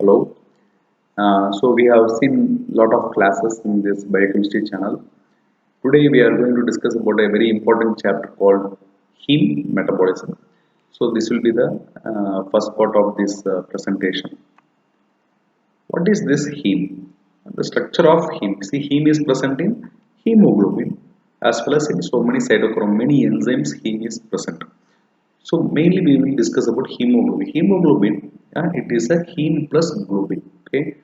Hello. So we have seen a lot of classes in this biochemistry channel. Today we are going to discuss about a very important chapter called heme metabolism. So this will be the first part of this presentation. What is this heme? The structure of heme. See, heme is present in hemoglobin as well as in so many cytochrome, many enzymes. Heme is present. So mainly we will discuss about hemoglobin. Hemoglobin, it is a heme plus globin. Okay.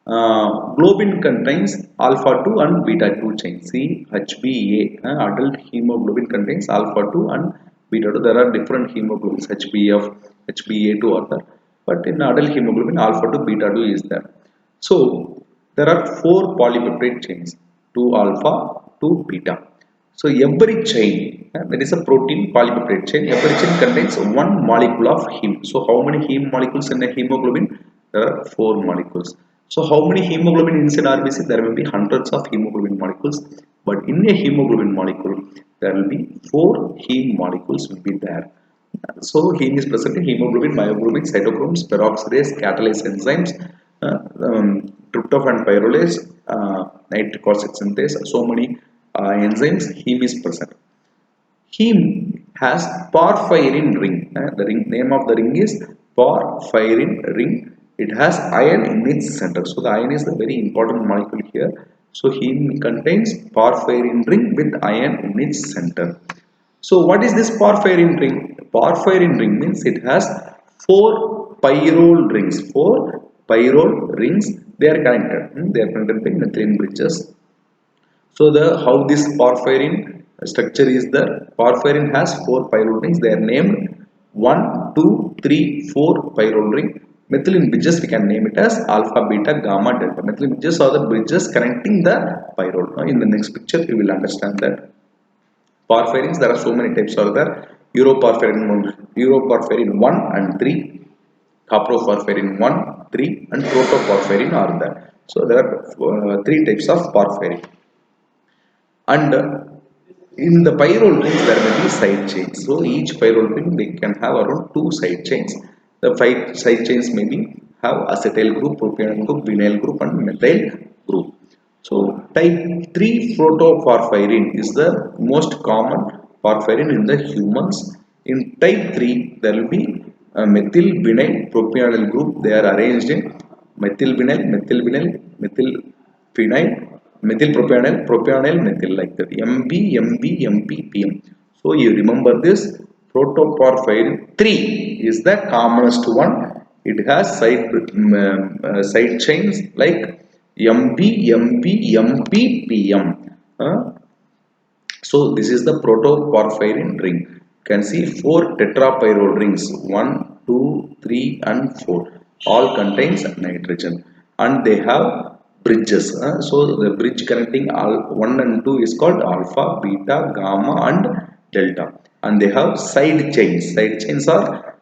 Globin contains alpha 2 and beta 2 chain. See HbA. Adult hemoglobin contains alpha 2 and beta 2. There are different hemoglobins HbF, HbA2 are there. But in adult hemoglobin, alpha 2, beta 2 is there. So there are four polypeptide chains, 2 alpha, 2 beta. So every chain, that is a protein polypeptide chain, every chain contains one molecule of heme. So how many heme molecules in a hemoglobin? There are four molecules. So how many hemoglobin inside RBC? There will be hundreds of hemoglobin molecules. But in a hemoglobin molecule, there will be four heme molecules will be there. So heme is present in hemoglobin, myoglobin, cytochromes, peroxidase, catalase enzymes, tryptophan pyrrolase, nitric oxide synthase. So many enzymes. Heme is present. Heme has porphyrin ring. The name of the ring is porphyrin ring. It has iron in its center. So the iron is a very important molecule here. So heme contains porphyrin ring with iron in its center. So what is this porphyrin ring? Porphyrin ring means it has four pyrrole rings. Four pyrrole rings. They are connected. They are connected by methylene bridges. So the how this porphyrin structure is there. Porphyrin has four pyrrole rings. They are named 1, 2, 3, 4 pyrrole ring. Methylene bridges we can name it as alpha, beta, gamma, delta. Methylene bridges are the bridges connecting the pyrrole. Now in the next picture you will understand that. Porphyrins, there are so many types are there. Europorphyrin 1 and 3, coproporphyrin 1, 3 and protoporphyrin are there. So there are three types of porphyrin. And in the pyrrole rings there may be side chains. So each pyrrole ring they can have around two side chains. The five side chains may be have acetyl group, propionyl group, vinyl group and methyl group. So type 3 protoporphyrin is the most common porphyrin in the humans. In type 3 there will be methyl vinyl propionyl group. They are arranged in methyl vinyl, methyl vinyl, methyl phenyl, methyl propionyl, propionyl methyl like that. MB, MB, MP, PM. So you remember this protoporphyrin 3 is the commonest one. It has side chains like MB, MP, MP, PM. So this is the protoporphyrin ring. You can see four tetrapyrrole rings, 1, 2, 3 and 4. All contains nitrogen and they have bridges. So the bridge connecting 1 and 2 is called alpha, beta, gamma and delta. And they have side chains. Side chains are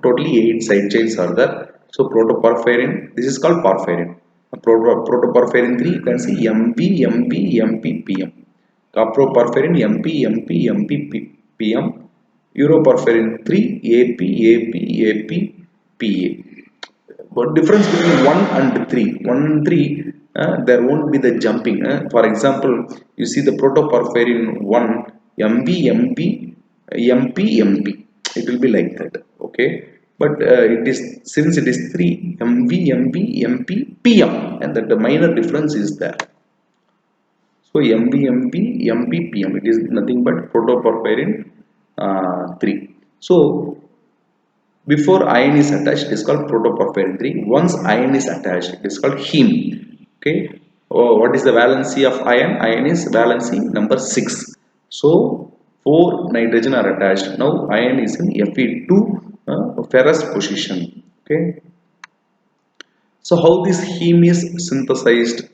totally 8 side chains are there. So protoporphyrin, this is called porphyrin. Protoporphyrin 3 you can see MB, MP, MP, PM. Coproporphyrin MP, MP, MP, PM. Europorphyrin 3 AP, AP, AP, PA. But difference between 1 and 3. 1 and 3 there won't be the jumping. For example, you see the protoporphyrin 1 MB, MP, MP, MP. It will be like that. Okay. But it is since it is 3 MB, MB, MP, PM, and that the minor difference is there. So MB, MP, PM, it is nothing but protoporphyrin 3. So before iron is attached, it is called protoporphyrin 3. Once iron is attached, it is called heme. Okay. Oh, what is the valency of iron? Iron is valency number 6. So 4 nitrogen are attached. Now iron is in Fe2 ferrous position. Okay. So how this heme is synthesized?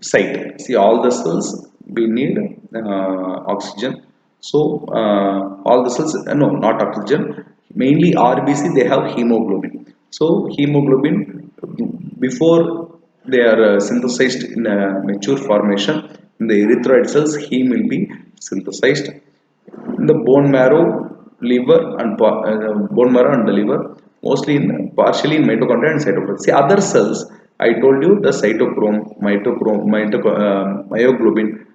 Site. See, all the cells we need oxygen. So all the cells, no, not oxygen. Mainly RBC they have hemoglobin. So hemoglobin before they are synthesized in a mature formation in the erythroid cells, heme will be synthesized in the bone marrow, liver and bone marrow and the liver. mostly in partially in mitochondria and cytoplasm. See other cells, I told you the myoglobin,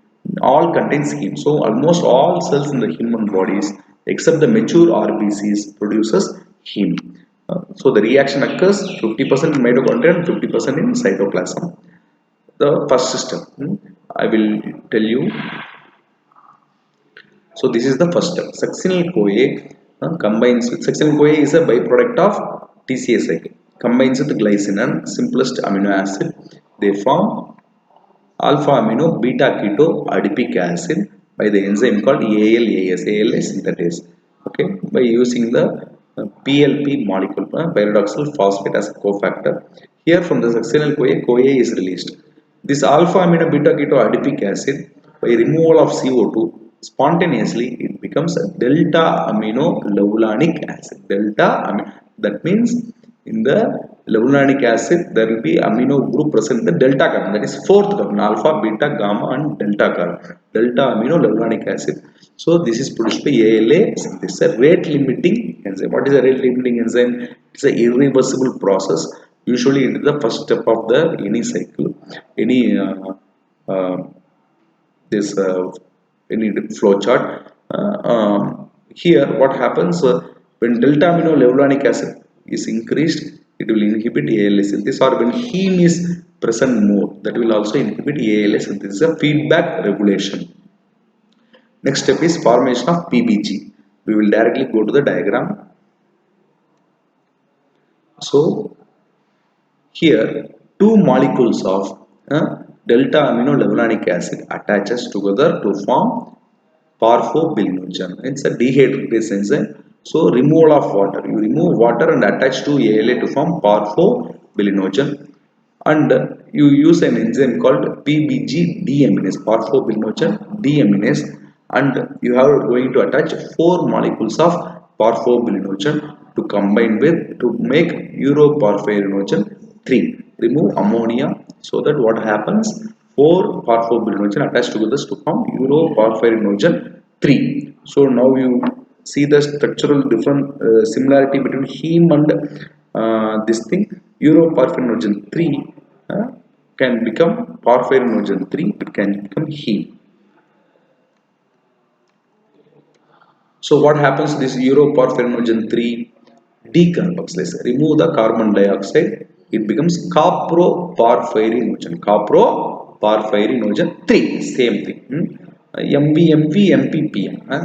all contains heme. So almost all cells in the human bodies, except the mature RBCs, produces heme. So the reaction occurs 50% in mitochondria and 50% in cytoplasm. The first system, I will tell you. So this is the first step. Succinyl-CoA combines with succinyl-CoA is a byproduct of TCA cycle. Combines with glycine and simplest amino acid. They form alpha amino beta keto adipic acid by the enzyme called ALAS, ALA synthetase. Okay, by using the PLP molecule, pyridoxal phosphate as a cofactor. Here from the succinyl-CoA, CoA is released. This alpha amino beta keto adipic acid, by removal of CO2, spontaneously it becomes a delta amino levulanic acid. Delta amino, that means in the levulanic acid there will be amino group present in the delta carbon, that is fourth carbon, alpha, beta, gamma and delta carbon, delta amino levulanic acid. So this is produced by ALA synthesis, a rate limiting enzyme. What is a rate limiting enzyme? It's an irreversible process. Usually it is the first step of the any cycle, any uh, this any flow chart. Here what happens, when delta amino levulanic acid is increased, it will inhibit ALA synthesis, or when heme is present more, that will also inhibit ALA synthesis. A feedback regulation. Next step is formation of PBG. We will directly go to the diagram. So here two molecules of delta amino levulanic acid attaches together to form parfobilinogen. It's a dehydratase enzyme. So removal of water. You remove water and attach to ALA to form parfobilinogen. And you use an enzyme called PBG deaminase, parfobilinogen deaminase, and you are going to attach four molecules of parfobilinogen to combine with to make uroporphyrinogen 3. Remove ammonia, so that what happens, four parfobilinogen attached together to form uroporphyrinogen 3. So now you see the structural different similarity between heme and this thing. Uroporphyrinogen 3 can become porphyrinogen 3, it can become heme. So what happens, this uroporphyrinogen 3 decarboxylase, remove the carbon dioxide, it becomes caproporphyrinogen, caproporphyrinogen 3, same thing. MVMP,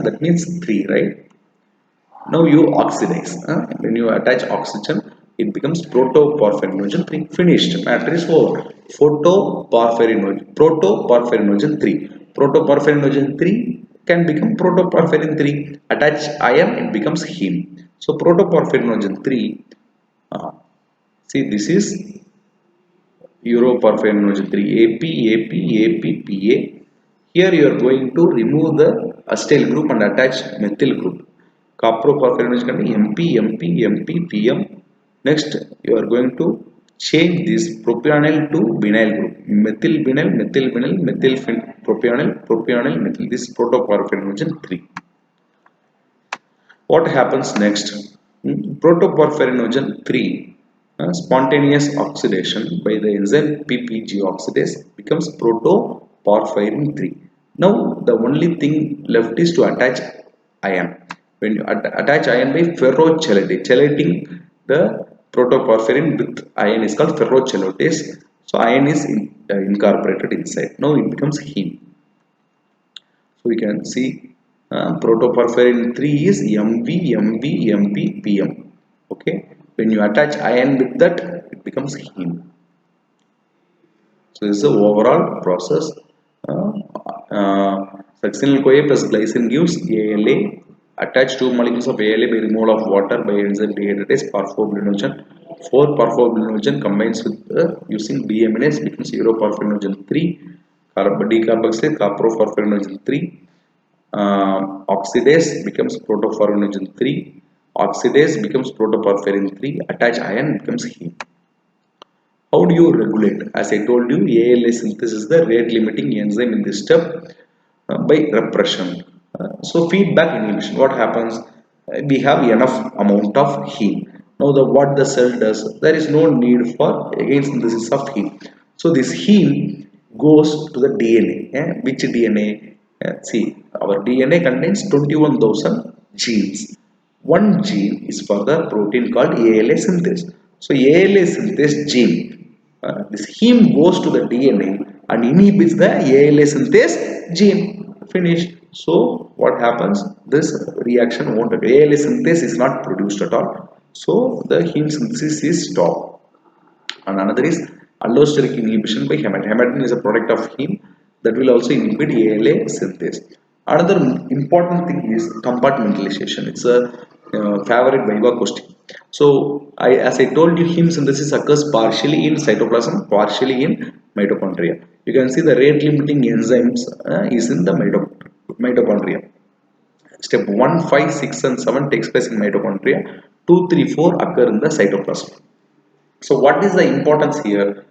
that means 3, right? Now you oxidize. When you attach oxygen, it becomes protoporphyrinogen 3. Finished. Matter is over. Protoporphyrinogen 3. Protoporphyrinogen 3 can become protoporphyrin 3. Attach ion, it becomes heme. So protoporphyrinogen 3. See, this is uroporphyrinogen 3. AP. Here you are going to remove the acetyl group and attach methyl group. Caproporphyrinogen can be MP, PM. Next, you are going to change this propionyl to vinyl group. Methyl vinyl, propionyl, methyl. This is protoporphyrinogen 3. What happens next? Protoporphyrinogen 3 spontaneous oxidation by the enzyme PPG oxidase becomes protoporphyrin 3. Now the only thing left is to attach ion. When you attach ion by ferrochelating, chelating the protoporphyrin with ion is called ferrochelatase. So ion is incorporated inside. Now it becomes heme. So we can see protoporphyrin 3 is MV, PM. Okay, when you attach ion with that, it becomes heme. So this is the overall process. Succinyl-CoA plus glycine gives ALA. Attach two molecules of ALA by removal of water by enzyme dehydratase parfobilinogen. 4 parfobilinogen combines with using deaminase becomes uroporphyrinogen 3. Decarboxylate caproporphyrinogen 3. Oxidase becomes protoporphyrinogen 3. Oxidase becomes protoporphyrin 3. Attach ion becomes heme. How do you regulate? As I told you, ALA synthesis is the rate limiting enzyme in this step by repression. So feedback inhibition. What happens? We have enough amount of heme. Now the what the cell does, there is no need for again synthesis of heme. So this heme goes to the DNA. Which DNA? See, our DNA contains 21,000 genes. One gene is for the protein called ALA synthase. So ALA synthase gene, this heme goes to the DNA and inhibits the ALA synthase gene. Finished. So what happens? This reaction won't occur. ALA synthase is not produced at all. So the heme synthesis is stopped. And another is allosteric inhibition by hematine. Hematine is a product of heme that will also inhibit ALA synthase. Another important thing is compartmentalization. It's a favorite Viva question. So as I told you, heme synthesis occurs partially in cytoplasm, partially in mitochondria. You can see the rate limiting enzymes is in the mitochondria. Step 1, 5, 6 and 7 takes place in mitochondria. 2, 3, 4 occur in the cytoplasm. So what is the importance here?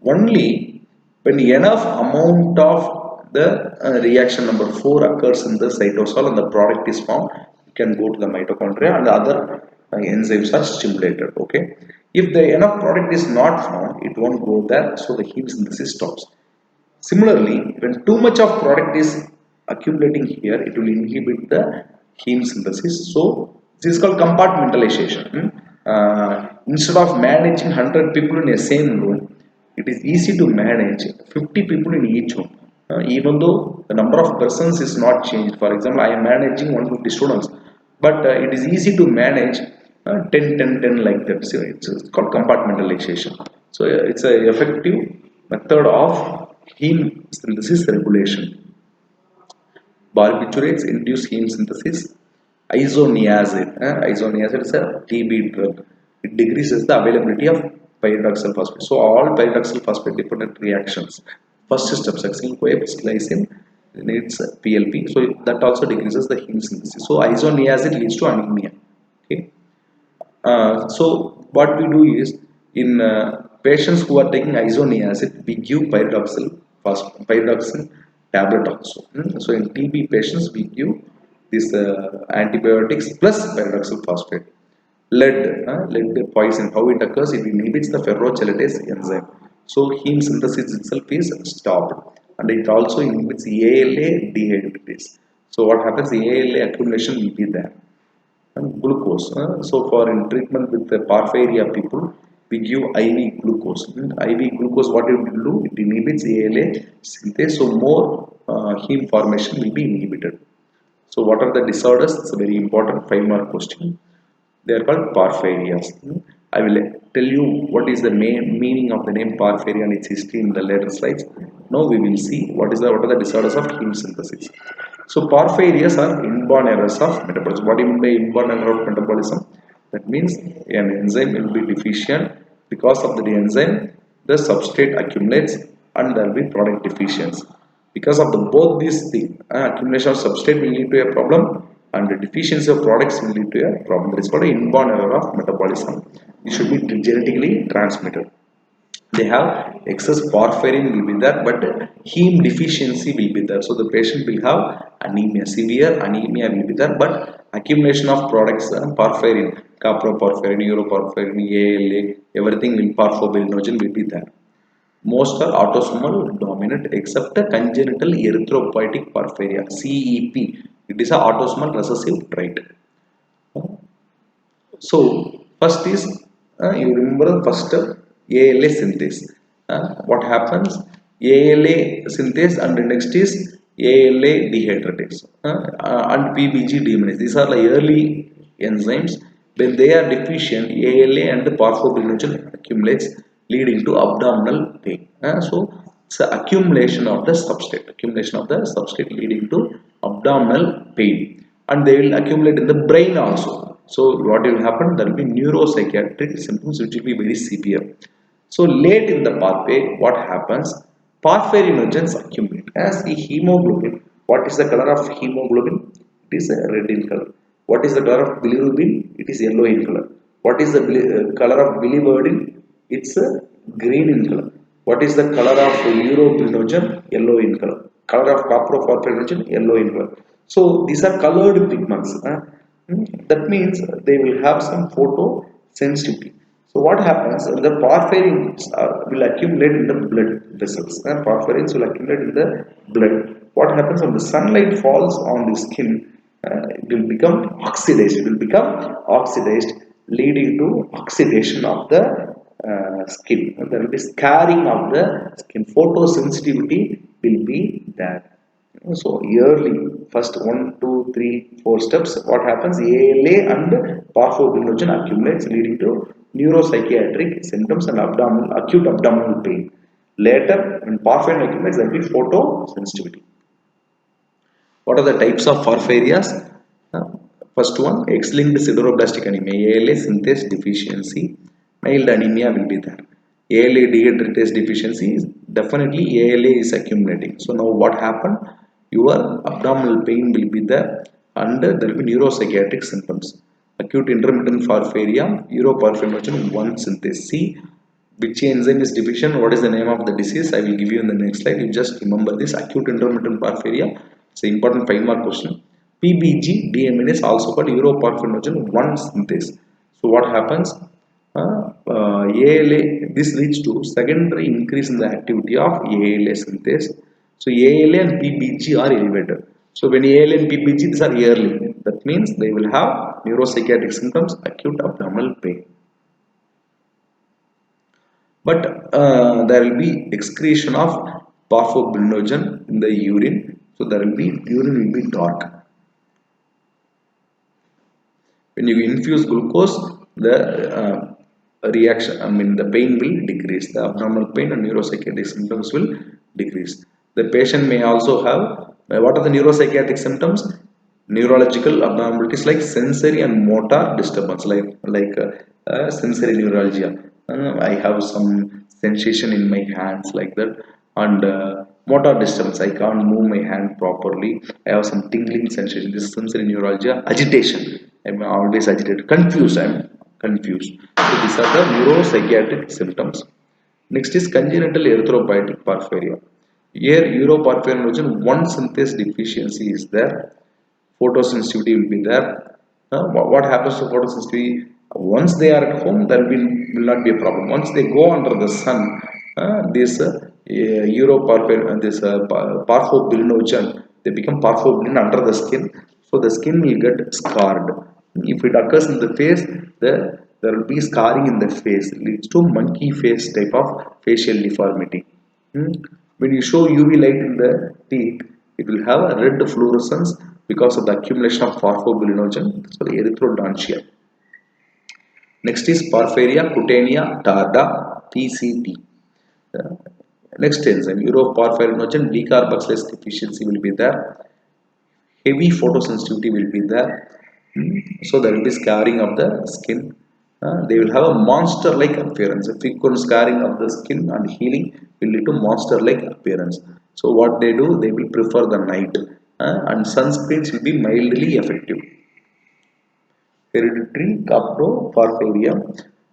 Only when enough amount of the reaction number 4 occurs in the cytosol and the product is formed, it can go to the mitochondria and the other enzymes are stimulated. Okay. If the enough product is not formed, it won't go there, so the heme synthesis stops. Similarly, when too much of product is accumulating here, it will inhibit the heme synthesis. So this is called compartmentalization. Instead of managing 100 people in a same room, it is easy to manage 50 people in each room. Even though the number of persons is not changed. For example, I am managing 150 students, but it is easy to manage 10, 10, 10 like that. So it's called compartmentalization. So it's an effective method of heme synthesis regulation. Barbiturates induce heme synthesis. Isoniazid. Isoniazid is a TB drug. It decreases the availability of pyridoxal phosphate. So all pyridoxal phosphate dependent reactions. First step, succinyl CoA glycine needs PLP. So that also decreases the heme synthesis. So isoniazid leads to anemia. Okay. So what we do is in patients who are taking isoniazid, we give pyridoxal tablet also. So in TB patients, we give this antibiotics plus pyridoxal phosphate. Lead poison, how it occurs? It inhibits the ferrochelatase enzyme. So heme synthesis itself is stopped, and it also inhibits ALA dehydratase. So what happens? ALA accumulation will be there. And glucose. So for in treatment with the porphyria people, we give IV glucose. IV glucose, what it will do? It inhibits ALA synthase, so more heme formation will be inhibited. So what are the disorders? It's a very important 5-mark question. They are called porphyrias. I will tell you what is the main meaning of the name porphyria and its history in the later slides. Now we will see what are the disorders of heme synthesis. So porphyrias are inborn errors of metabolism. What do you mean by inborn error of metabolism? That means an enzyme will be deficient. Because of the enzyme, the substrate accumulates and there will be product deficiency. Because of both these things, accumulation of substrate will lead to a problem and the deficiency of products will lead to a problem. That is called an inborn error of metabolism. It should be genetically transmitted. They have excess porphyrin will be there, but heme deficiency will be there. So the patient will have anemia, severe anemia will be there, but accumulation of products, porphyrin, caproporphyrin, uroporphyrin, ALA, everything will porphobilinogen will be there. Most are autosomal dominant except the congenital erythropoietic porphyria, CEP. It is an autosomal recessive trait. So first is you remember the first step, ALA synthase. What happens? ALA synthase and the next is ALA dehydratase and PBG deaminase. These are the early enzymes. When they are deficient, ALA and the porphobilinogen accumulates, leading to abdominal pain. So it's the accumulation of the substrate leading to abdominal pain, and they will accumulate in the brain also. So what will happen? There will be neuropsychiatric symptoms which will be very severe. So late in the pathway, what happens? Porphyrinogens accumulate as the hemoglobin. What is the color of hemoglobin? It is red in color. What is the color of bilirubin? It is yellow in color. What is the color of biliverdin? It's green in color. What is the color of urobilinogen? Yellow in color. Color of caproporphyrin, yellow in color. So these are colored pigments. That means they will have some sensitivity. So what happens? The porphyrins will accumulate in the blood vessels. Porphyrins will accumulate in the blood. What happens when the sunlight falls on the skin? It will become oxidized. It will become oxidized, leading to oxidation of the skin. There will be scarring of the skin. Photosensitivity will be there. So yearly, first 1, 2, 3, 4 steps. What happens? ALA and parfobilinogen accumulates, leading to neuropsychiatric symptoms and acute abdominal pain. Later, when porphyrin accumulates, there will be photosensitivity. What are the types of porphyrias? Uh, First one, X-linked sideroblastic anemia, ALA synthase deficiency. Mild anemia will be there. ALA dehydratase deficiency is definitely ALA is accumulating. So now what happened? Your abdominal pain will be there and there will be neuropsychiatric symptoms. Acute intermittent porphyria, uroporphyrinogen 1 synthase. See which enzyme is deficient, what is the name of the disease, I will give you in the next slide. You just remember this acute intermittent porphyria. It's an important 5 mark question. PBG deaminase also called uroporphyrinogen 1 synthase. So what happens? ALA, this leads to secondary increase in the activity of ALA synthase. So ALA and PBG are elevated. So when ALA and PBG, these are early, that means they will have neuropsychiatric symptoms, acute abdominal pain. But there will be excretion of parfobilinogen in the urine, so there will be urine will be dark. When you infuse glucose, the reaction, the pain will decrease, the abdominal pain and neuropsychiatric symptoms will decrease. The patient may also have what are the neuropsychiatric symptoms? Neurological abnormalities like sensory and motor disturbance, like sensory neuralgia. I have some sensation in my hands like that, and motor disturbance, I can't move my hand properly, I have some tingling sensation, this is sensory neuralgia. Agitation, I'm always agitated. Confused, I'm confused. So these are the neuropsychiatric symptoms. Next is congenital erythropoietic porphyria. Here uroporphyrinogen 1 synthase deficiency is there. Photosensitivity will be there. What happens to photosensitivityonce they are at home, there will not be a problem. Once they go under the sun, this parfobilinogen, they become parfobilin under the skin, so the skin will get scarred. If it occurs in the face, there will be scarring in the face, leads to monkey face type of facial deformity. When you show UV light in the teeth, it will have a red fluorescence because of the accumulation of parfobilinogen, so the erythrodontia. Next is porphyria cutanea tarda, PCT. Next enzyme, uroporphyrinogen decarboxylase deficiency will be there. Heavy photosensitivity will be there. So there will be scarring of the skin. They will have a monster-like appearance. A frequent scarring of the skin and healing will lead to monster-like appearance. So what they do, they will prefer the night, and sunscreens will be mildly effective. Hereditary coproporphyria.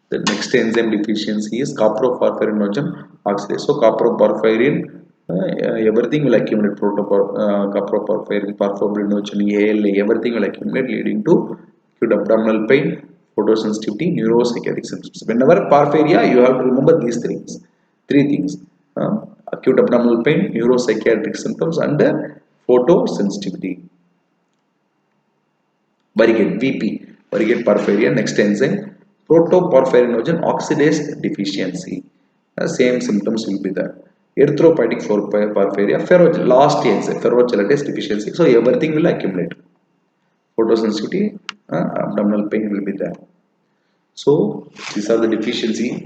The next enzyme deficiency is coproporphyrinogen oxidase. So coproporphyrin, everything will accumulate. Coproporphyrin, parfobilinogen, ALA, everything will accumulate, leading to acute abdominal pain, photosensitivity, neuropsychiatric symptoms. Whenever porphyria, you have to remember these things. Three things: acute abdominal pain, neuropsychiatric symptoms, and photosensitivity. Variegate VP, variegate porphyria. Next enzyme, protoporphyrinogen oxidase deficiency. Same symptoms will be there. Erythropoietic porphyria, last enzyme, ferrochelatase deficiency. So everything will accumulate. Photosensitivity, abdominal pain will be there. So these are the deficiency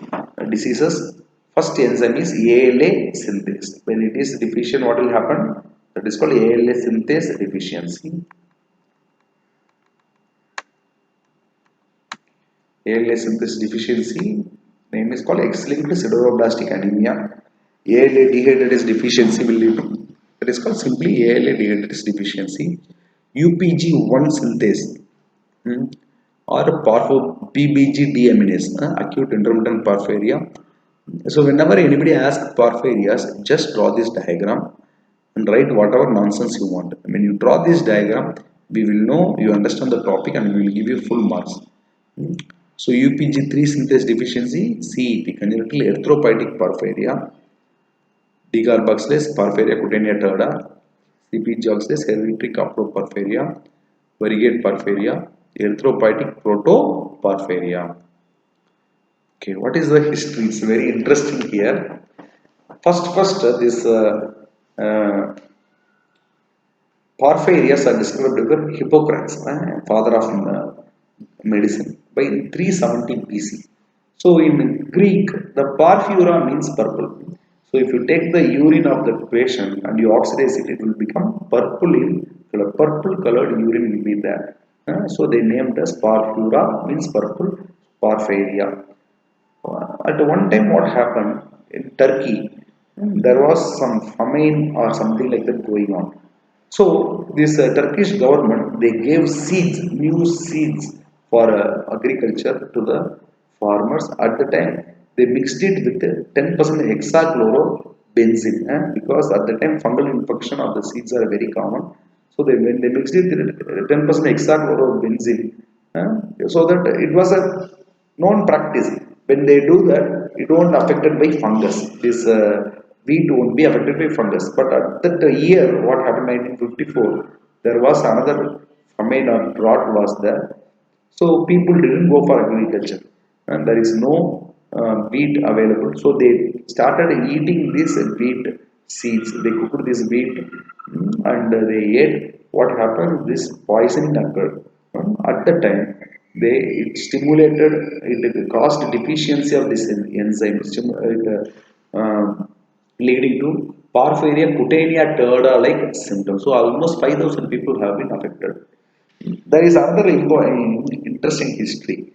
diseases. First enzyme is ALA synthase. When it is deficient, what will happen? That is called ALA synthase deficiency. ALA synthase deficiency, name is called X-linked sideroblastic anemia. ALA dehydratase deficiency will lead to, that is called simply ALA dehydratase deficiency. UPG1 synthase, or PBG deaminase, acute intermittent porphyria. So whenever anybody asks porphyrias, just draw this diagram and write whatever nonsense you want. When you draw this diagram, we will know you understand the topic and we will give you full marks. So UPG3 synthase deficiency, CEP, congenital erythropoietic porphyria, decarboxylase porphyria cutanea tarda, CpG oxidase hereditary caproporphyria, variegate porphyria, erythropoietic protoporphyria. Okay, what is the history? It's very interesting here. First, this porphyrias are described by Hippocrates, father of medicine, by 370 BC. So in Greek, the porphyra means purple. So if you take the urine of the patient and you oxidize it, it will become purple in color. Purple colored urine will be there. So they named as porphyra means purple porphyria. At one time, what happened in Turkey, there was some famine or something like that going on. So this Turkish government they gave seeds, new seeds for agriculture to the farmers. At the time, they mixed it with 10% hexachlorobenzene because at the time fungal infection of the seeds are very common. So they when they mixed it with 10% hexachlorobenzene, so that it was a known practice. When they do that, it won't affected by fungus. This wheat won't be affected by fungus. But at that year, what happened 1954, there was another famine or drought was there. So people didn't go for agriculture, and there is no wheat available. So they started eating these wheat seeds. They cooked this wheat and they ate. What happened? This poisoning occurred. At the time, it stimulated, it caused deficiency of this enzyme, leading to porphyria cutanea tarda like symptoms. So almost 5,000 people have been affected. There is another interesting history.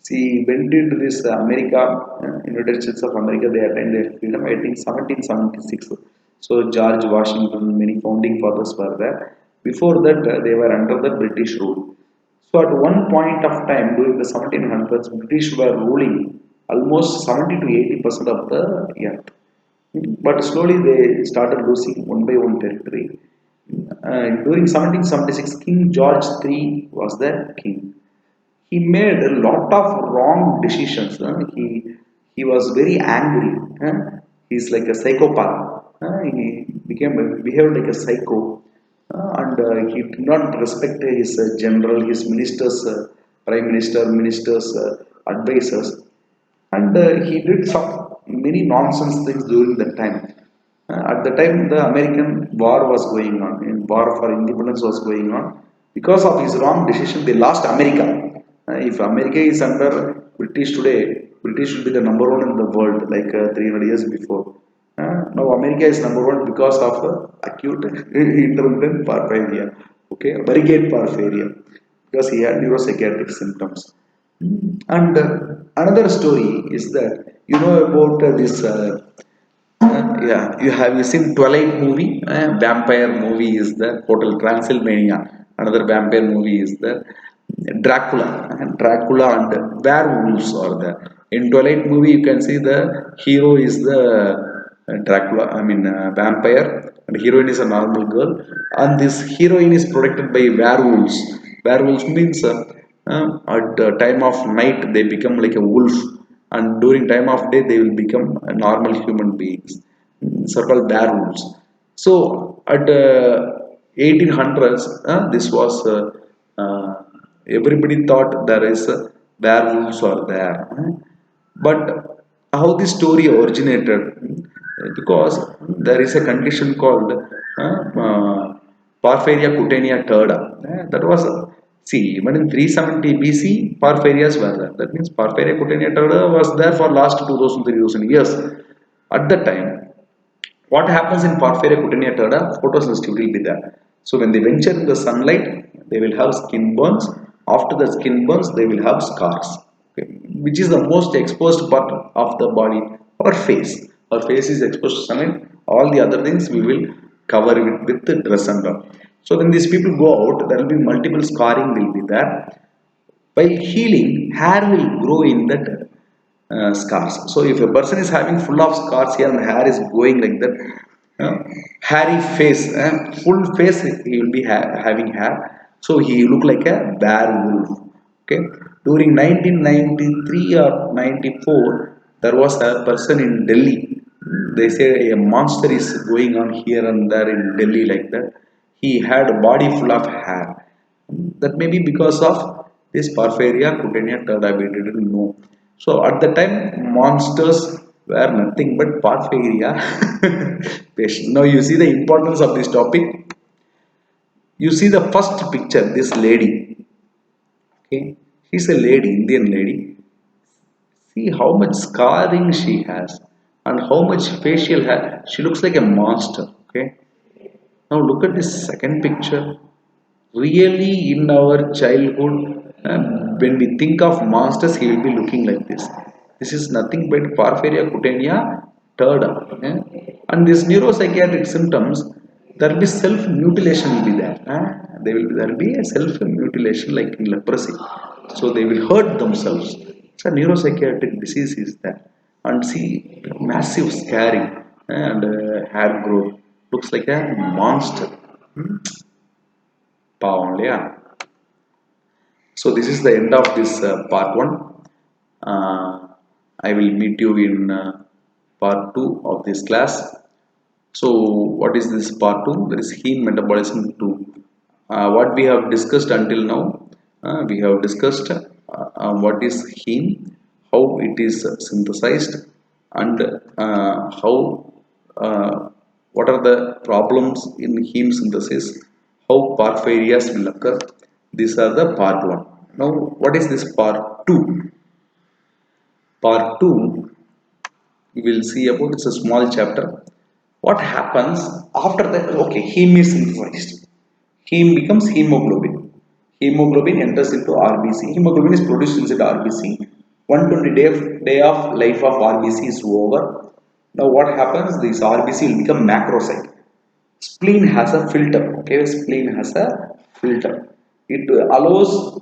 See, when did this America, United States of America, they attained their freedom? I think 1776. So George Washington, many founding fathers were there. Before that, they were under the British rule. So at one point of time during the 1700s, British were ruling almost 70 to 80% of the earth. But slowly they started losing one by one territory. During 1776, King George III was the king. He made a lot of wrong decisions. He was very angry. He's like a psychopath. He behaved like a psycho, and he did not respect his general, his ministers, prime minister, ministers, advisors, and he did some many nonsense things during that time. At the time, the American war was going on, and war for independence was going on. Because of his wrong decision, they lost America. If America is under British today, British will be the number one in the world, like 300 years before. Now America is number one because of acute intermittent porphyria, okay, varicate porphyria, because he had neuropsychiatric symptoms. And another story is that you know about this. Yeah, you seen Twilight movie? Vampire movie is the Hotel Transylvania. Another vampire movie is the Dracula. Dracula and werewolves are there. In Twilight movie, you can see the hero is the Dracula. I mean vampire, and heroine is a normal girl. And this heroine is protected by werewolves. Werewolves means at the time of night they become like a wolf, and during time of day they will become a normal human beings, so called werewolves. So at 1800s, this was everybody thought there is werewolves are there. But how this story originated? Because there is a condition called Porphyria cutanea tarda. That was see even in 370 BC porphyrias were there. That means Porphyria cutanea tarda was there for last 2000 3000 years. At that time, what happens in Porphyria cutanea tarda? Photosensitivity will be there. So when they venture in the sunlight, they will have skin burns. After the skin burns, they will have scars. Okay. Which is the most exposed part of the body? Our face. Our face is exposed to sunlight. All the other things we will cover it with the dress and all. So when these people go out, there will be multiple scarring will be there. While healing, hair will grow in that scars. So if a person is having full of scars here and hair is going like that, uh, hairy face, full face, he will be having hair. So he look like a werewolf. Okay, during 1993 or 94, there was a person in Delhi. They say a monster is going on here and there in Delhi like that. He had a body full of hair. That may be because of this Porphyria cutanea turda. We didn't know. So at the time, monsters were nothing but Porphyria. Now you see the importance of this topic. You see the first picture, this lady. Okay, she's a lady, Indian lady. See how much scarring she has and how much facial hair. She looks like a monster. Okay, now look at this second picture. Really, in our childhood, when we think of monsters, he will be looking like this. This is nothing but Porphyria cutanea turda. And these neuropsychiatric symptoms, there will be self-mutilation will be there. There will be a self-mutilation like in leprosy. So they will hurt themselves. So neuropsychiatric disease is there. And see massive scarring and hair growth. Looks like a monster. Pound, yeah. So this is the end of this part one. I will meet you in part two of this class. So what is this part two? There is heme metabolism two. What we have discussed until now, we have discussed what is heme, how it is synthesized, and how what are the problems in heme synthesis, how porphyrias will occur. These are the part one. Now, what is this part two? Part two, we will see about it's a small chapter. What happens after that? Okay, heme is synthesized. Heme becomes hemoglobin. Hemoglobin enters into RBC. Hemoglobin is produced inside RBC. 120 day of life of RBC is over. Now what happens? This RBC will become macrocyte. Spleen has a filter. Okay, spleen has a filter. It allows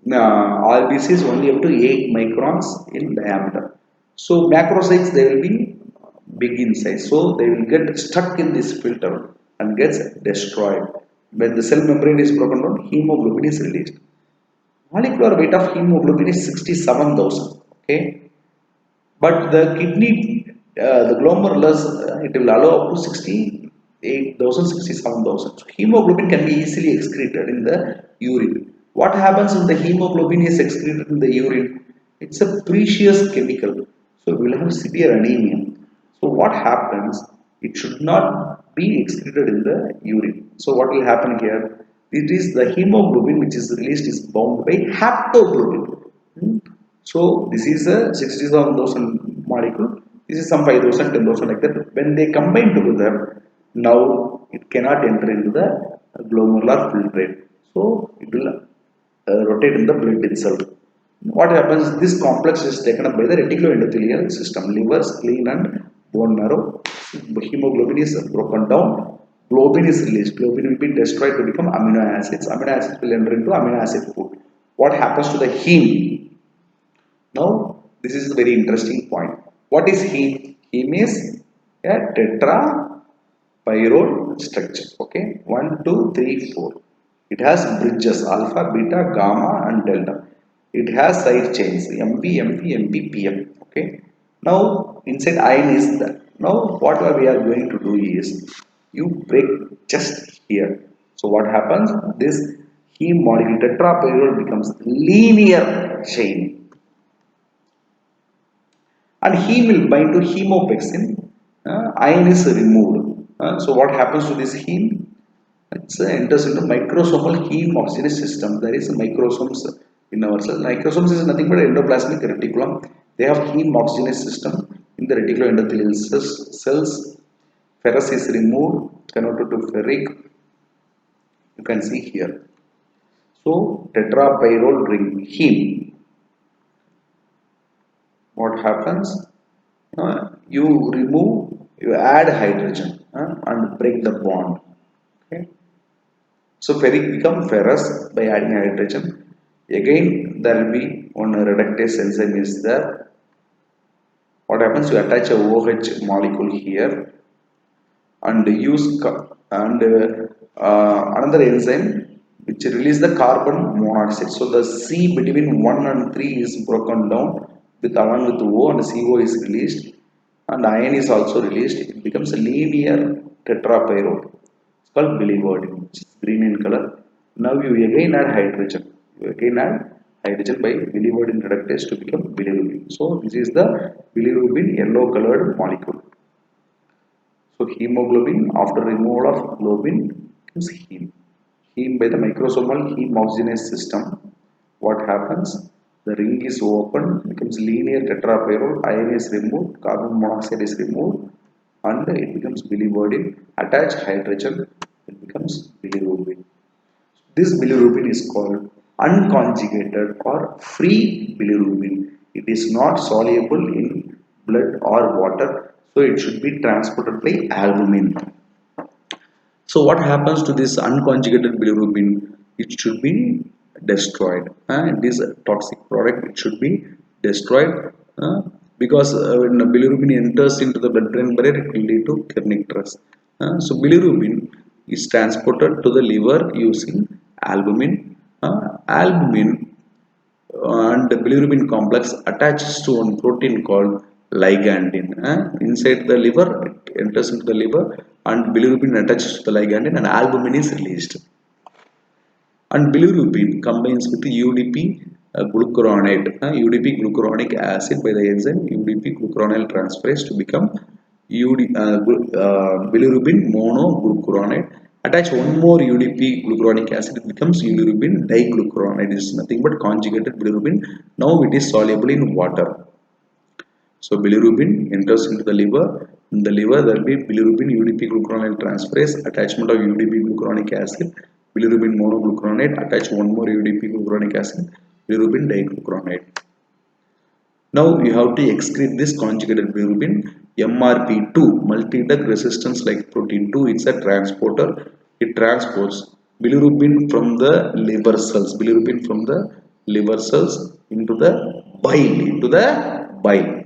RBCs only up to 8 microns in diameter. So macrocytes they will be big in size. So they will get stuck in this filter and gets destroyed. When the cell membrane is broken down, hemoglobin is released. Molecular weight of hemoglobin is 67,000. Okay, but the kidney, the glomerulus, it will allow up to 68,000, 67,000. So hemoglobin can be easily excreted in the urine. What happens when the hemoglobin is excreted in the urine? It's a precious chemical. So we will have severe anemia. So what happens? It should not be excreted in the urine. So what will happen here? It is the hemoglobin which is released is bound by haptoglobin. So this is a 67,000 molecule. This is some 5,000, 10,000 like that. When they combine together, now it cannot enter into the glomerular filtrate. So it will rotate in the blood itself. What happens? This complex is taken up by the reticuloendothelial system, liver, spleen, and bone marrow. Hemoglobin is broken down. Globin is released. Globin will be destroyed to become amino acids. Amino acids will enter into amino acid food. What happens to the heme? Now, this is a very interesting point. What is heme? Heme is a tetrapyrrole structure. Okay, one, two, three, four. It has bridges alpha, beta, gamma, and delta. It has side chains MP, MP, MP, PM. Okay. Now, inside iron is that. Now, what we are going to do is you break just here. So, what happens? This heme molecule tetrapyrrole becomes linear chain and he will bind to hemopexin. Iron is removed. So what happens to this heme? It enters into microsomal heme oxygenase system. There is microsomes in our cell. Microsomes is nothing but endoplasmic reticulum. They have heme oxygenase system in the reticuloendothelial cells. Ferrous is removed, converted to ferric. You can see here. So tetrapyrrole ring heme. What happens? You remove, you add hydrogen and break the bond. Okay. So ferric become ferrous by adding hydrogen. Again, there will be one reductase enzyme is there. What happens? You attach a OH molecule here and use and another enzyme which release the carbon monoxide. So the C between 1 and 3 is broken down with along with O, and CO is released, and iron is also released. It becomes a linear tetrapyrrole. It's called biliverdin, which is green in color. Now you again add hydrogen. You again add hydrogen by biliverdin reductase to become bilirubin. So this is the bilirubin yellow colored molecule. So hemoglobin, after removal of globin, becomes heme. Heme by the microsomal heme oxygenase system. What happens? The ring is opened, becomes linear tetrapyrrole, iron is removed, carbon monoxide is removed, and it becomes biliverdin. Attach hydrogen, it becomes bilirubin. This bilirubin is called unconjugated or free bilirubin. It is not soluble in blood or water, so it should be transported by albumin. So what happens to this unconjugated bilirubin? It should be destroyed. It is a toxic product. It should be destroyed because when bilirubin enters into the blood-brain barrier, it will lead to kernicterus. So bilirubin is transported to the liver using albumin. Albumin and the bilirubin complex attaches to one protein called ligandin. Inside the liver, it enters into the liver, and bilirubin attaches to the ligandin, and albumin is released. And bilirubin combines with UDP glucuronate, UDP glucuronic acid by the enzyme UDP glucuronyl transferase to become bilirubin monoglucuronate. Attach one more UDP glucuronic acid, it becomes bilirubin diglucuronate. It is nothing but conjugated bilirubin. Now it is soluble in water. So bilirubin enters into the liver. In the liver, there will be bilirubin UDP glucuronyl transferase, attachment of UDP glucuronic acid, bilirubin monoglucuronate, attach one more UDP glucuronic acid, bilirubin diglucuronate. Now you have to excrete this conjugated bilirubin. MRP2, multi-drug resistance like protein 2, it's a transporter. It transports bilirubin from the liver cells, into the bile.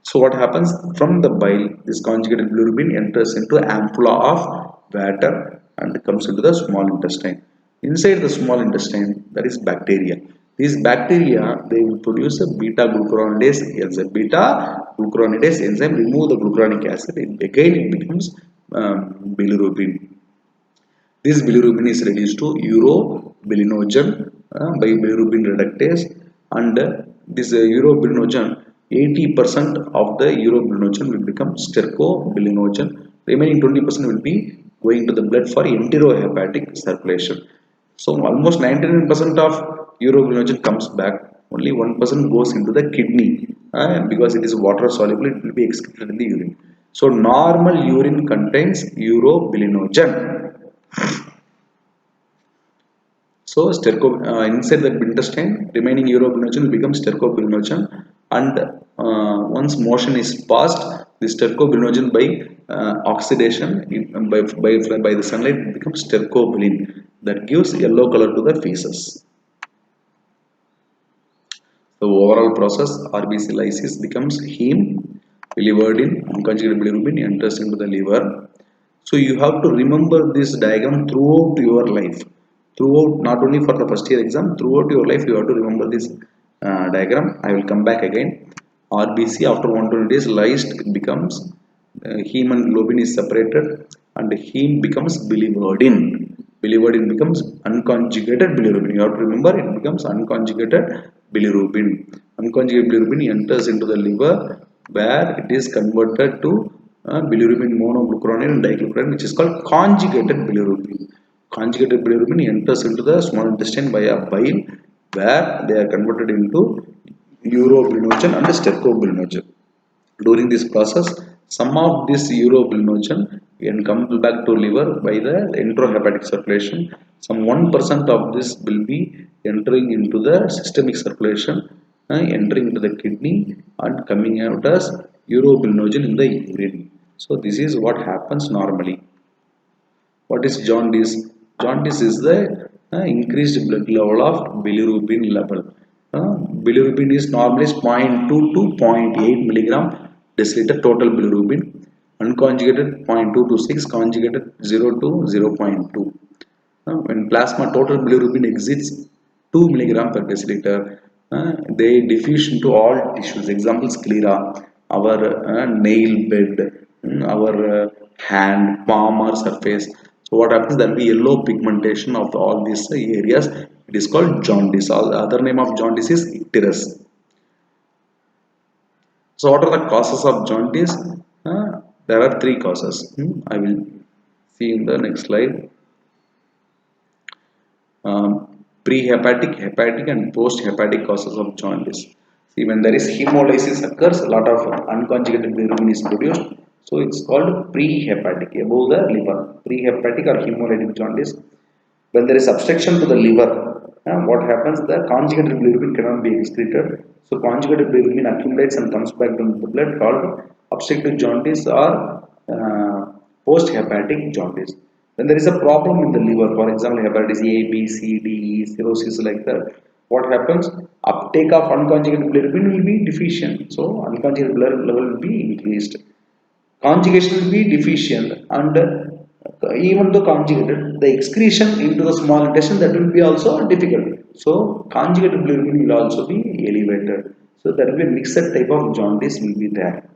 So what happens? From the bile, this conjugated bilirubin enters into ampulla of water and comes into the small intestine. Inside the small intestine, there is bacteria. These bacteria, they will produce a beta glucuronidase enzyme. Beta glucuronidase enzyme remove the glucuronic acid. Again, it becomes bilirubin. This bilirubin is reduced to urobilinogen by bilirubin reductase, and this urobilinogen, 80% of the urobilinogen will become stercobilinogen. Remaining 20% will be going to the blood for enterohepatic circulation. So almost 99% of urobilinogen comes back. Only 1% goes into the kidney because it is water soluble. It will be excreted in the urine. So normal urine contains urobilinogen. So inside the intestine, remaining urobilinogen will become stercobilinogen, and once motion is passed, the stercobilinogen by oxidation by the sunlight becomes stercobilin, that gives yellow color to the feces. The overall process, RBC lysis becomes heme, biliverdin, unconjugated bilirubin enters into the liver. So you have to remember this diagram throughout your life. Throughout, not only for the first year exam, throughout your life you have to remember this diagram. I will come back again. RBC after 120 days lysed becomes heme and globin is separated, and heme becomes biliverdin. Biliverdin becomes unconjugated bilirubin. You have to remember, it becomes unconjugated bilirubin. Unconjugated bilirubin enters into the liver, where it is converted to bilirubin monoglucuronate and diglucuronate, which is called conjugated bilirubin. Conjugated bilirubin enters into the small intestine via bile, where they are converted into urobilinogen and stercobilinogen. During this process, some of this urobilinogen can come back to liver by the enterohepatic circulation. Some 1% of this will be entering into the systemic circulation, entering into the kidney and coming out as urobilinogen in the urine. So this is what happens normally. What is jaundice? Jaundice is the increased blood level of bilirubin level. Bilirubin is normally 0.2 to 0.8 milligram deciliter total bilirubin. Unconjugated 0.2 to 6, conjugated 0 to 0.2. When plasma total bilirubin exceeds 2 milligram per deciliter, they diffuse into all tissues. Example sclera, our nail bed, our hand, palm or surface. So what happens? There will be yellow pigmentation of all these areas. It is called jaundice. All the other name of jaundice is icterus. So what are the causes of jaundice? There are three causes. I will see in the next slide. Pre-hepatic, hepatic and post-hepatic causes of jaundice. See, when there is hemolysis occurs, a lot of unconjugated bilirubin is produced. So it's called pre-hepatic, above the liver. Pre-hepatic or hemolytic jaundice. When there is obstruction to the liver, what happens? The conjugated bilirubin cannot be excreted. So conjugated bilirubin accumulates and comes back into the blood, called obstructive jaundice or post-hepatic jaundice. When there is a problem in the liver, for example, hepatitis A, B, C, D, E, cirrhosis like that, what happens? Uptake of unconjugated bilirubin will be deficient. So unconjugated bilirubin level will be increased. Conjugation will be deficient, and even though conjugated, the excretion into the small intestine, that will be also difficult. So conjugated bilirubin will also be elevated. So there will be a mixed type of jaundice will be there.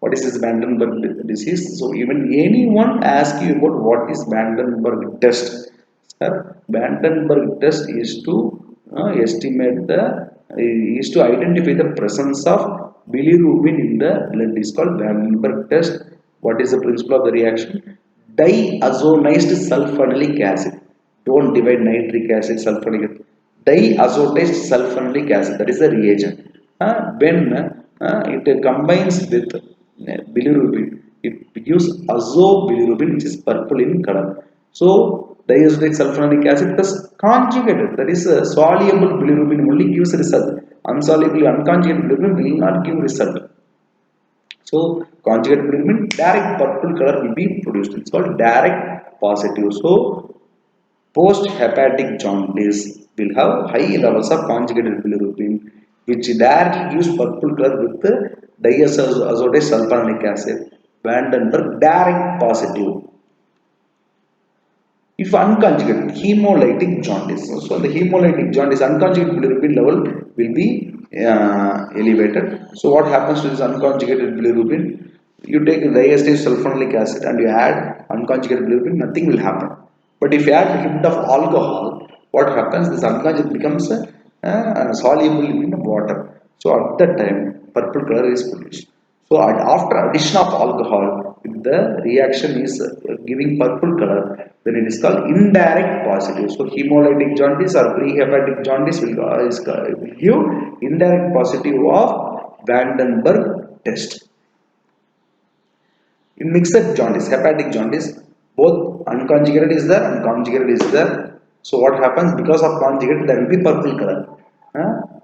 What is this Vandenberg disease? So even anyone ask you about what is Vandenberg test, sir, Vandenberg test is to estimate the is to identify the presence of bilirubin in the blood. Is called Vandenberg test. What is the principle of the reaction? Diazonized sulfonilic acid. Don't divide nitric acid, sulfonic acid. Diazotized sulfonilic acid. That is the reagent. When it combines with bilirubin, it gives azobilirubin, which is purple in color. So diazotic sulfonic acid plus conjugated, that is soluble bilirubin only gives result. Unsoluble unconjugated bilirubin will not give result. So conjugated bilirubin, direct purple color will be produced. It's called direct positive. So post-hepatic jaundice will have high levels of conjugated bilirubin, which directly gives purple color with the diazotide sulfonic acid. Vandenberg direct positive. If unconjugated, hemolytic jaundice. So the hemolytic jaundice, unconjugated bilirubin level will be elevated. So what happens to this unconjugated bilirubin? You take diazotide sulfonic acid and you add unconjugated bilirubin, nothing will happen. But if you add a hint of alcohol, what happens? This unconjugated becomes soluble in water. So at that time, purple color is produced. So after addition of alcohol, if the reaction is giving purple color, then it is called indirect positive. So hemolytic jaundice or pre-hepatic jaundice will give indirect positive of Vandenberg test. In mixed jaundice, hepatic jaundice, both unconjugated is there and conjugated is there. So what happens? Because of conjugated, there will be purple color.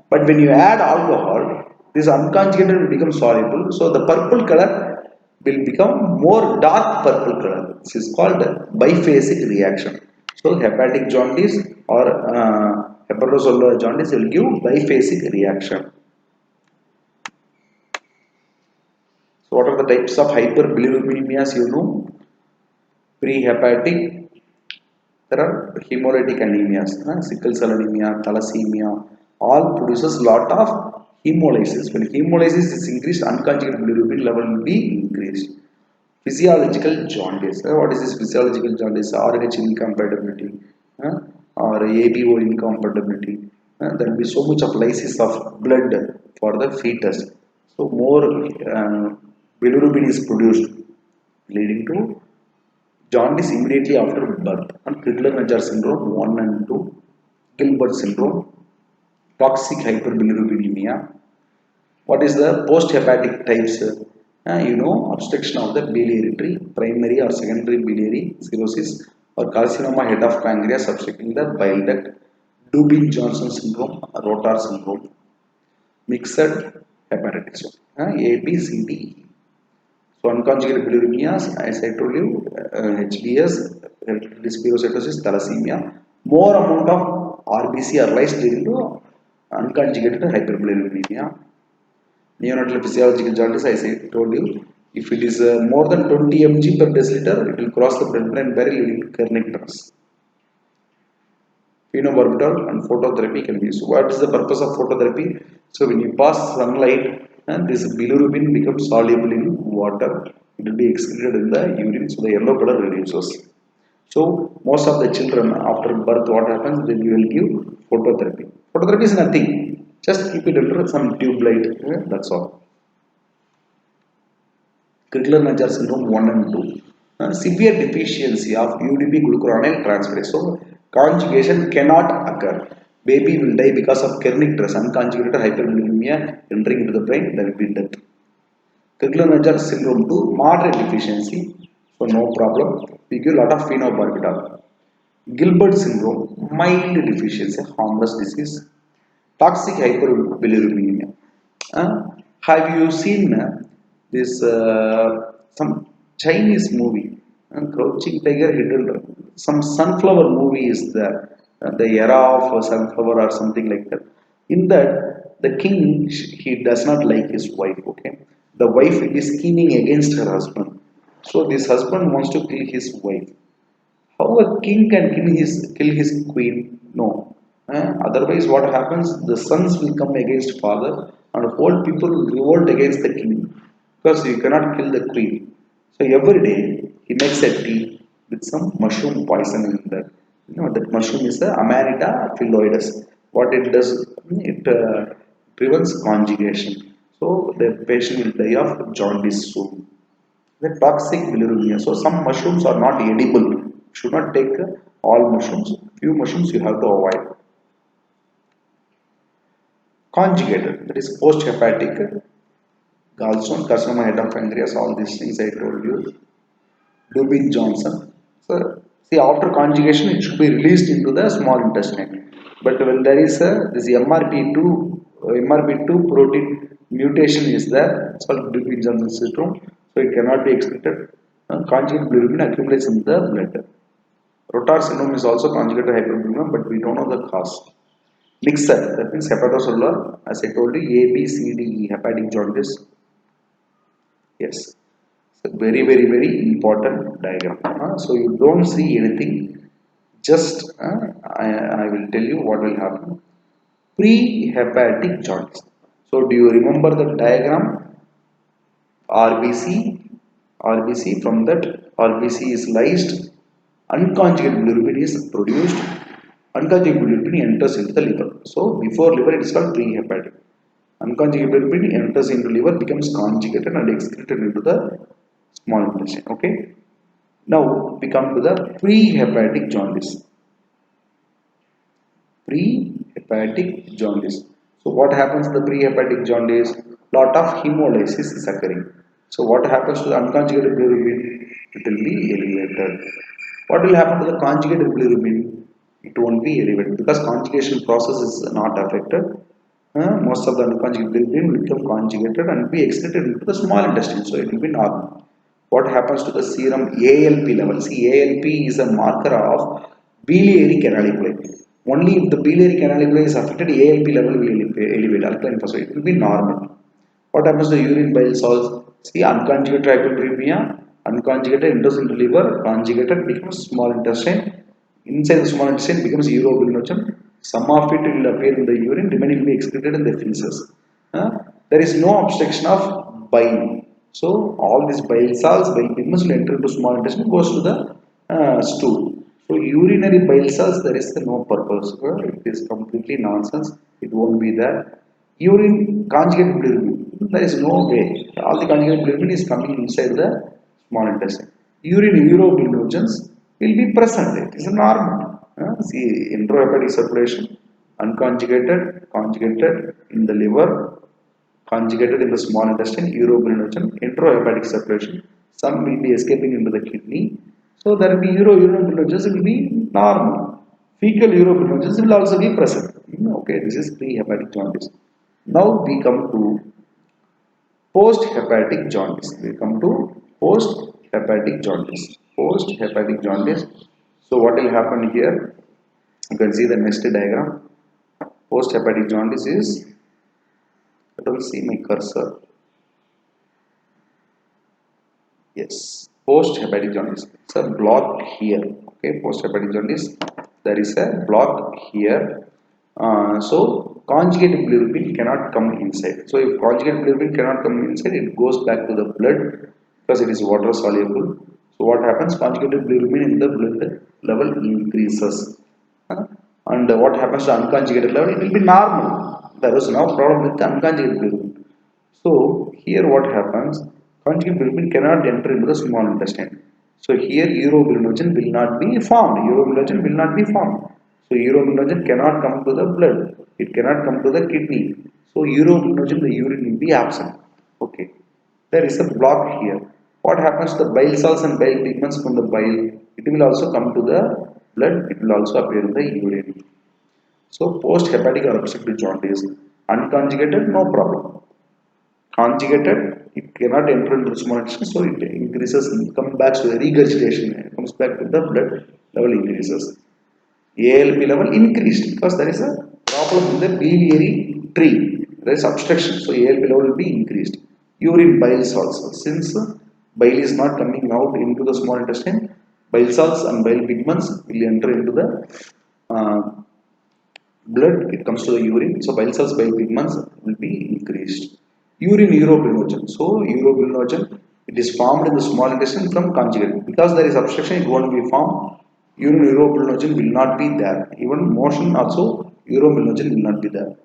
But when you add alcohol, this unconjugated will become soluble. So the purple color will become more dark purple color. This is called biphasic reaction. So hepatic jaundice or hepatocellular jaundice will give biphasic reaction. So what are the types of hyperbilirubinemias you know? Pre-hepatic, there are hemolytic anemias, sickle cell anemia, thalassemia, all produces lot of hemolysis. When hemolysis is increased, unconjugated bilirubin level will be increased. Physiological jaundice. What is this physiological jaundice? RH incompatibility or ABO incompatibility. There will be so much of lysis of blood for the fetus. So more bilirubin is produced, leading to jaundice immediately after birth. And Crigler-Najjar syndrome 1 and 2, Gilbert syndrome, toxic hyperbilirubinemia. What is the post-hepatic types? Obstruction of the biliary tree, primary or secondary biliary cirrhosis, or carcinoma head of pancreas obstructing the bile duct, Dubin-Johnson syndrome, Rotar syndrome, mixed hepatitis, A, B, C, D, E. So unconjugated bilirubinias, as I told you, HBS, spherocytosis, thalassemia, more amount of RBC are raised leading to unconjugated hyperbilirubinemia. Neonatal physiological jaundice, as I told you, If it is more than 20 mg per deciliter, it will cross the blood-brain barrier leading to kernicterus. Phenobarbital and phototherapy can be used. What is the purpose of phototherapy? So when you pass sunlight and this bilirubin becomes soluble in water, it will be excreted in the urine, so the yellow color reduces. So most of the children after birth, what happens? Then you will give phototherapy. Phototherapy is nothing. Just keep it under some tube light. That's all. Crigler-Najjar syndrome 1 and 2. Severe deficiency of UDP glucuronide transferase. So conjugation cannot occur. Baby will die because of kernicterus, unconjugated hyperbilirubinemia entering into the brain. There will be death. Crigler-Najjar syndrome 2, moderate deficiency. So no problem. We give a lot of phenobarbital. Gilbert syndrome, mild deficiency, harmless disease. Toxic hyperbilirubinemia. Have you seen this some Chinese movie, Crouching Tiger, Hidden Dragon? Some sunflower movie is there, the era of sunflower or something like that. In that, the king he does not like his wife. Okay, the wife is scheming against her husband. So this husband wants to kill his wife. How a king can kill his queen? No. Otherwise, what happens? The sons will come against father, and whole people will revolt against the king because you cannot kill the queen. So every day he makes a tea with some mushroom poison in that. That mushroom is the Amanita phyloides. What it does? It prevents conjugation. So the patient will die of jaundice soon. The toxic bilirubin. So some mushrooms are not edible. You should not take all mushrooms. Few mushrooms you have to avoid. Conjugated, that is post-hepatic, gallstone, carcinoma, head of pancreas, all these things I told you. Dubin Johnson. So see, after conjugation, it should be released into the small intestine. But when there is this MRP2 protein mutation is there, it's called Dubin Johnson syndrome. So it cannot be excreted. Conjugate bilirubin accumulates in the blood. Rotar syndrome is also conjugated hyperbilirubinemia, but we don't know the cause. Mixer, that means hepatocellular, as I told you, A, B, C, D, E, hepatic jaundice. Yes. So very important diagram. So you don't see anything. Just I will tell you what will happen. Pre-hepatic jaundice. So do you remember the diagram? RBC, RBC. From that RBC is lysed. Unconjugated bilirubin is produced. Unconjugated bilirubin enters into the liver. So before liver it is called pre-hepatic. Unconjugated bilirubin enters into liver, becomes conjugated and excreted into the small intestine. Okay. Now we come to the pre-hepatic jaundice. Pre-hepatic jaundice. So what happens to the pre-hepatic jaundice? Lot of hemolysis is occurring. So what happens to the unconjugated bilirubin? It will be elevated. What will happen to the conjugated bilirubin? It won't be elevated because conjugation process is not affected. Most of the unconjugated bilirubin will become conjugated and be excreted into the small intestine. So it will be normal. What happens to the serum ALP level? See, ALP is a marker of biliary canaliculi. Only if the biliary canaliculi is affected, ALP level will elevate. Alkaline phosphate, it will be normal. What happens to the urine bile salts? See, unconjugated hyperbilirubinemia, unconjugated enters into liver, conjugated becomes small intestine. Inside the small intestine becomes urobilinogen. Some of it will appear in the urine, remaining will be excreted in the feces. There is no obstruction of bile. So all these bile salts, bile pigments will enter into small intestine, goes to the stool. So urinary bile salts, there is no purpose. It is completely nonsense. It won't be there. Urine conjugated bilirubin, there is no way. All the conjugated bilirubin is coming inside the small intestine. Urine urobilinogens will be present. It is normal. See, intrahepatic circulation, unconjugated, conjugated in the liver, conjugated in the small intestine, urobilinogen, enterohepatic circulation. Some will be escaping into the kidney. So there will be urobilinogens will be normal. Fecal urobilinogens will also be present. Okay, this is pre-hepatic jaundice. Now we come to post-hepatic jaundice. We come to post-hepatic jaundice. Post-hepatic jaundice. So what will happen here? You can see the next diagram. Post-hepatic jaundice is, I don't see my cursor. Yes, post-hepatic jaundice. It's a block here. Okay, post-hepatic jaundice. There is a block here. So conjugated bilirubin cannot come inside. So if conjugated bilirubin cannot come inside, it goes back to the blood because it is water soluble. So what happens? Conjugated bilirubin in the blood level increases. And what happens to unconjugated level? It will be normal. There is no problem with the unconjugated bilirubin. So here what happens? Conjugate bilirubin cannot enter into the small intestine. So here urobilinogen will not be formed. Urobilinogen will not be formed. So urobilinogen cannot come to the blood. It cannot come to the kidney. So urobilinogen, the urine will be absent. Okay. There is a block here. What happens to the bile salts and bile pigments from the bile? It will also come to the blood. It will also appear in the urine. So post-hepatic or obstructive jaundice, unconjugated, no problem. Conjugated, it cannot enter into the small intestine, so it increases, comes back to the regurgitation, it comes back to the blood level increases. ALP level increased because there is a problem in the biliary tree. There is obstruction, so ALP level will be increased. Urine bile salts, since bile is not coming out into the small intestine, bile salts and bile pigments will enter into the uh, blood, it comes to the urine, so bile salts, bile pigments will be increased. Urine urobilinogen, so urobilinogen, it is formed in the small intestine from conjugate, because there is obstruction it won't be formed. Urine urobilinogen will not be there, even motion also urobilinogen will not be there.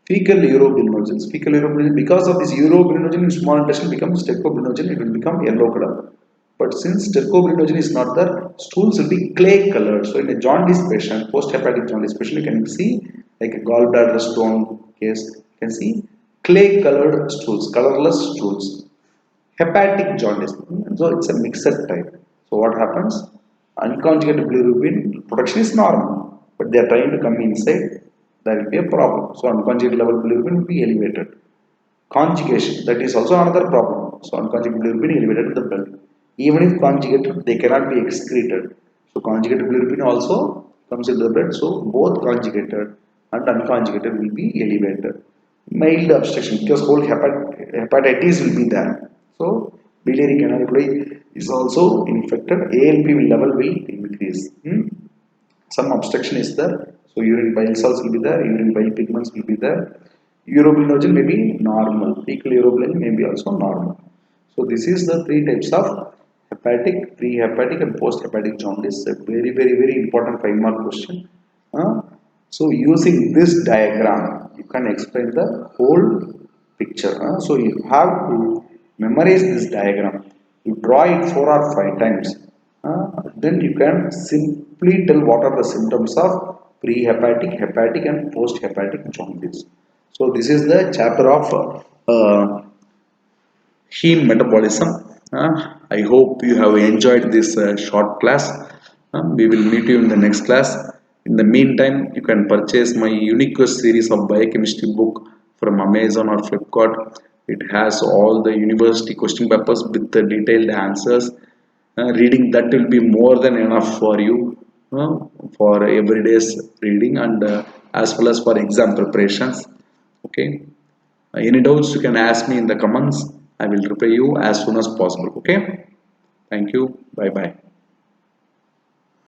Fecal urobilinogen, fecal urobilinogen, because of this urobilinogen in small intestine becomes stercobilinogen, it will become yellow color. But since stercobilinogen is not there, stools will be clay colored. So in a jaundice patient, post-hepatic jaundice patient, you can see like a gallbladder stone case, you can see clay colored stools, colorless stools. Hepatic jaundice, so it's a mixed type. So what happens? Unconjugated bilirubin production is normal, but they are trying to come inside, there will be a problem. So unconjugated level bilirubin will be elevated. Conjugation, that is also another problem. So unconjugated bilirubin elevated in the blood. Even if conjugated, they cannot be excreted. So conjugated bilirubin also comes into the blood. So both conjugated and unconjugated will be elevated. Mild obstruction, because whole hepatitis will be there. So biliary cannulary is also infected. ALP level will increase. Some obstruction is there, so urine bile salts will be there, urine bile pigments will be there. Urobilinogen may be normal, fecal urobilinogen may be also normal. So this is the three types of hepatic, pre-hepatic and post-hepatic jaundice. A very very very important 5 mark question. Uh, so using this diagram you can explain the whole picture. So you have to memorize this diagram, you draw it 4 or 5 times. Then you can simply tell what are the symptoms of pre-hepatic, hepatic and post-hepatic jaundice. So this is the chapter of heme metabolism. I hope you have enjoyed this short class. We will meet you in the next class. In the meantime, you can purchase my Uniquest series of biochemistry book from Amazon or Flipkart. It has all the university question papers with the detailed answers. Reading that will be more than enough for you for everyday's reading and as well as for exam preparations. Okay. Any doubts you can ask me in the comments. I will reply you as soon as possible. Okay. Thank you. Bye bye.